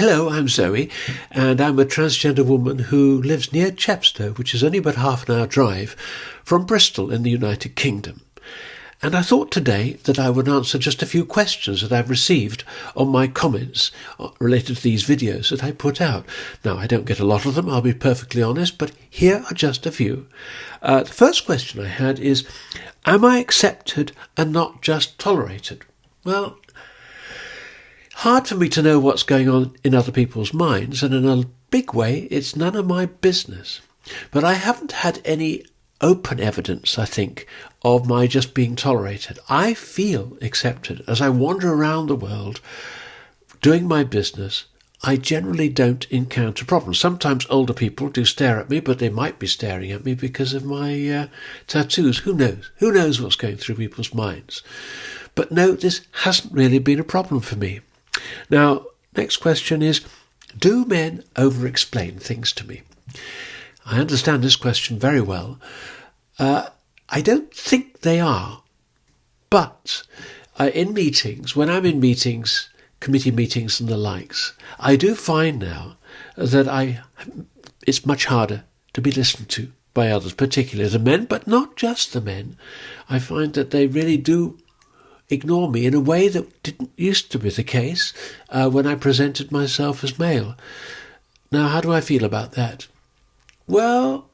Hello, I'm Zoe, and I'm a transgender woman who lives near Chepstow, which is only about half an hour drive from Bristol in the United Kingdom. And I thought today that I would answer just a few questions that I've received on my comments related to these videos that I put out. Now, I don't get a lot of them, I'll be perfectly honest, but here are just a few. The first question I had is, am I accepted and not just tolerated? Well, hard for me to know what's going on in other people's minds, and in a big way, it's none of my business. But I haven't had any open evidence, I think, of my just being tolerated. I feel accepted as I wander around the world doing my business. I generally don't encounter problems. Sometimes older people do stare at me, but they might be staring at me because of my tattoos. Who knows? Who knows what's going through people's minds? But no, this hasn't really been a problem for me. Now, next question is, do men over-explain things to me? I understand this question very well. I don't think they are, but in meetings, when I'm in meetings, committee meetings and the likes, I do find now that it's much harder to be listened to by others, particularly the men, but not just the men. I find that they really do ignore me in a way that didn't used to be the case when I presented myself as male. Now, how do I feel about that? Well,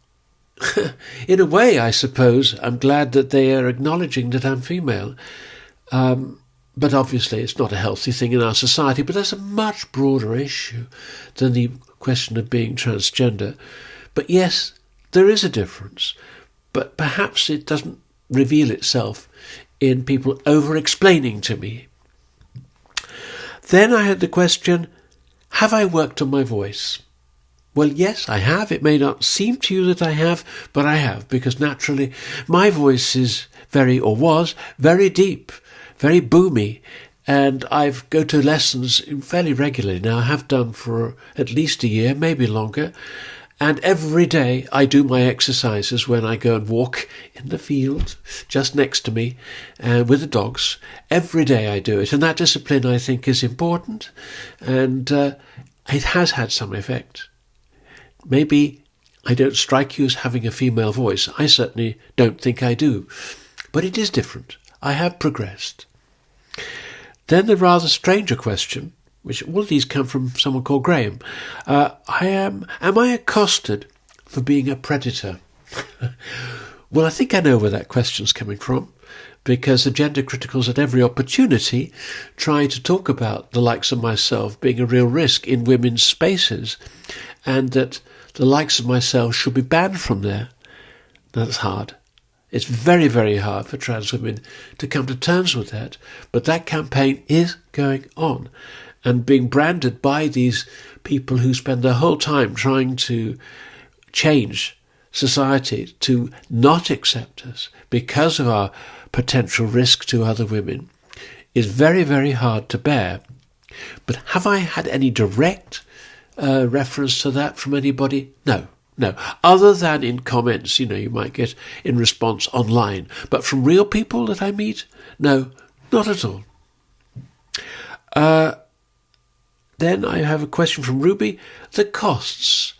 in a way, I suppose, I'm glad that they are acknowledging that I'm female. But obviously it's not a healthy thing in our society, but that's a much broader issue than the question of being transgender. But yes, there is a difference, but perhaps it doesn't reveal itself in people over-explaining to me. Then I had the question, have I worked on my voice? Well, yes, I have. It may not seem to you that I have, but I have, because naturally my voice is was very deep, very boomy, and I go to lessons fairly regularly now. I have done for at least a year, maybe longer, and every day I do my exercises when I go and walk in the field just next to me with the dogs. Every day I do it, and that discipline I think is important, and it has had some effect. Maybe I don't strike you as having a female voice. I certainly don't think I do. But it is different. I have progressed. Then the rather stranger question, which all of these come from someone called Graham. Am I accosted for being a predator? Well, I think I know where that question's coming from, because the gender criticals at every opportunity try to talk about the likes of myself being a real risk in women's spaces, and that the likes of myself should be banned from there. That's hard. It's very, very hard for trans women to come to terms with that. But that campaign is going on and being branded by these people who spend their whole time trying to change society to not accept us because of our potential risk to other women is very, very hard to bear. But have I had any direct reference to that from anybody? No. Other than in comments, you might get in response online. But from real people that I meet? No, not at all. Then I have a question from Ruby. The costs.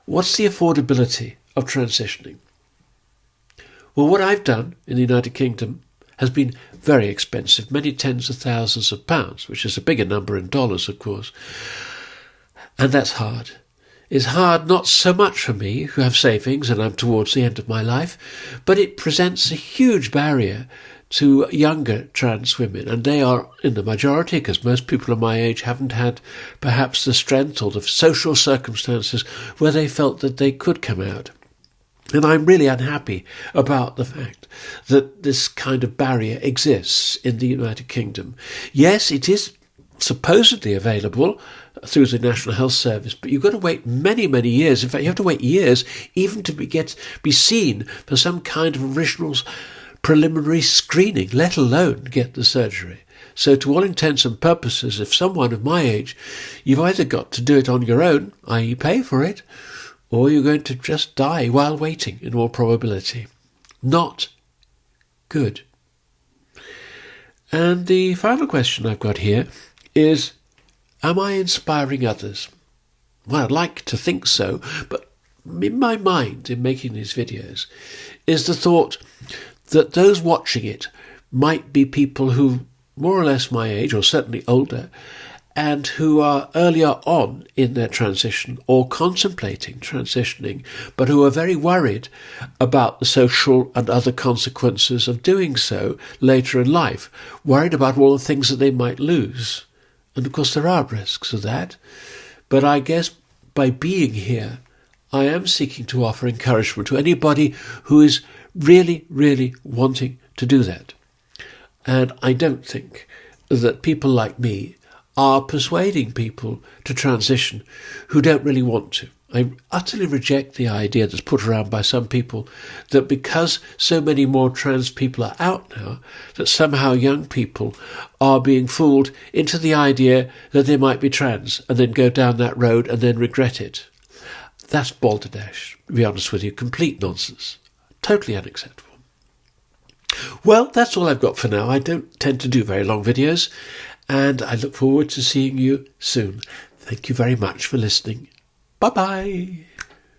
What's the affordability of transitioning? Well, what I've done in the United Kingdom has been very expensive, many tens of thousands of pounds, which is a bigger number in dollars, of course. And that's hard. It's hard not so much for me, who have savings and I'm towards the end of my life, but it presents a huge barrier to younger trans women, and they are in the majority, because most people of my age haven't had perhaps the strength or the social circumstances where they felt that they could come out. And I'm really unhappy about the fact that this kind of barrier exists in the United Kingdom. Yes, it is supposedly available through the National Health Service, but you've got to wait many, many years. In fact, you have to wait years even to be seen for some kind of original preliminary screening, let alone get the surgery. So to all intents and purposes, if someone of my age, you've either got to do it on your own, i.e. pay for it, or you're going to just die while waiting, in all probability. Not good. And the final question I've got here is, Am I inspiring others? Well, I'd like to think so, but in my mind, in making these videos, is the thought that those watching it might be people who more or less my age, or certainly older, and who are earlier on in their transition or contemplating transitioning, but who are very worried about the social and other consequences of doing so later in life, worried about all the things that they might lose. And of course there are risks of that, but I guess by being here, I am seeking to offer encouragement to anybody who is really, really wanting to do that. And I don't think that people like me are persuading people to transition who don't really want to. I utterly reject the idea that's put around by some people that because so many more trans people are out now, that somehow young people are being fooled into the idea that they might be trans and then go down that road and then regret it. That's balderdash, to be honest with you, complete nonsense, totally unacceptable. Well, that's all I've got for now. I don't tend to do very long videos, and I look forward to seeing you soon. Thank you very much for listening. Bye-bye.